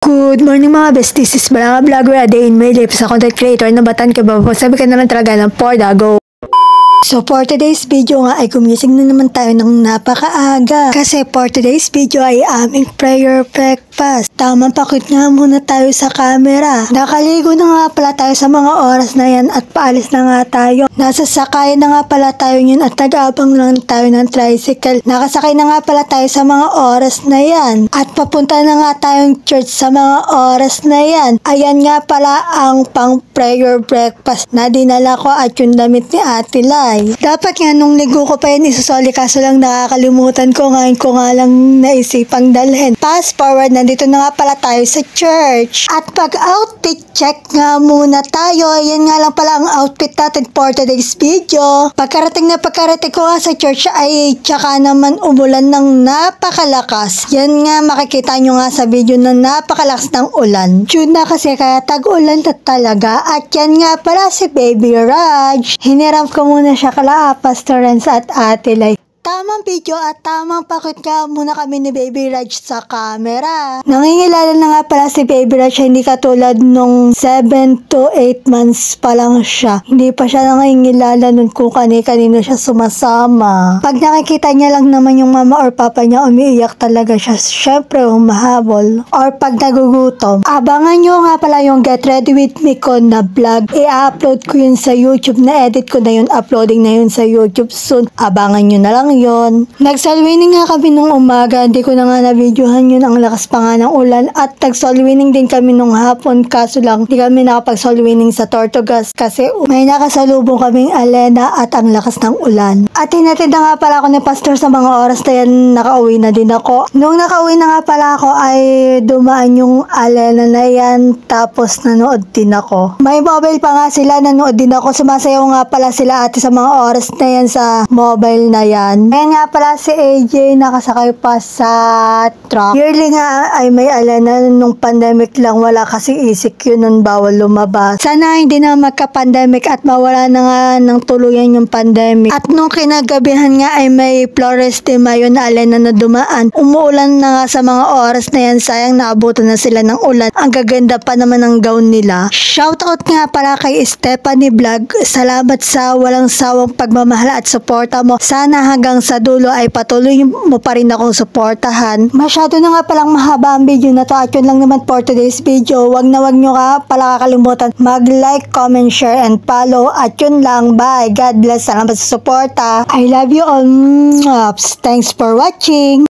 Good morning mga besties, is Balanga Vlogger, a day in my life sa content creator na Batan Kebab. Sabi ka naman talaga ng Porda, go! So for today's video nga ay gumising na naman tayo ng napakaaga. Kasi for today's video ay aming prayer breakfast. Tamang pakit nga muna tayo sa camera. Nakaligo na nga pala tayo sa mga oras na yan at paalis na nga tayo. Nasasakay na nga pala tayo yun at nag-aabang lang tayo ng tricycle. Nakasakay na nga pala tayo sa mga oras na yan. At papunta na nga tayong church sa mga oras na yan. Ayan nga pala ang pang prayer breakfast na dinala ko at yung damit ni Ate Lai. Dapat nga nung ligo ko pa yan isusoli kaso lang nakakalimutan ko ngayon ko nga lang naisipang dalhin. Fast forward, nandito na nga pala tayo sa church. At pag outfit check nga muna tayo. Yan nga lang pala ang outfit natin for today's video. Pagkarating ko nga sa church ay tsaka naman umulan ng napakalakas. Yan nga makikita nyo nga sa video na napakalakas ng ulan. June na kasi kaya tag-ulan na talaga. At yan nga pala si Baby Raj. Hiniram ko muna siya kala Pastor Renz at Ate Lai. Tamang video at tamang pakit nga muna kami ni Baby Raj sa camera. Nangingilala na nga pala si Baby Raj, hindi katulad nung 7 to 8 months pa lang siya. Hindi pa siya nangingilala nun kung kanino siya sumasama. Pag nakikita niya lang naman yung mama or papa niya, umiiyak talaga siya. Syempre humahabol. Or pag nagugutom. Abangan nyo nga pala yung Get Ready With Me ko na vlog. I-upload ko yun sa YouTube. Na-edit ko na yun. Uploading na yun sa YouTube soon. Abangan nyo na lang yon. Nag-solwining nga kami nung umaga, hindi ko na nga na-videohan yun, ang lakas pa nga ng ulan, at nag-solwining din kami nung hapon, kaso lang hindi kami nakapag-solwining sa Tortugas kasi may nakasalubong kaming alena at ang lakas ng ulan. At hinatid na nga pala ako ni Pastor sa mga oras na yan, nakauwi na din ako. Nung nakauwi na nga pala ako ay dumaan yung alena na yan, tapos nanood din ako. May mobile pa nga sila, nanood din ako, sumasayaw nga pala sila ate sa mga oras na yan sa mobile na yan. Ngayon nga pala si AJ nakasakay pa sa truck. Yearly nga ay may alana nung pandemic lang, wala kasi ECQ nun, bawal lumabas. Sana hindi na magka-pandemic at mawala na nga ng tuluyan yung pandemic. At nung kinagabihan nga ay may Flores de Mayo na alana na dumaan. Umuulan na nga sa mga oras na yan, sayang naabutan na sila ng ulan. Ang gaganda pa naman ng gown nila. Shoutout nga pala kay Stephanie Vlog. Salamat sa walang sawang pagmamahal at suporta mo. Sana hanggang sa dulo ay patuloy mo pa rin akong suportahan. Masyado na nga palang mahaba ang video na to at yun lang naman for today's video. Wag nyo ka pala kakalimutan mag-like, comment, share, and follow. At yun lang, bye. God bless. Salamat sa suporta. I love you all. Thanks for watching.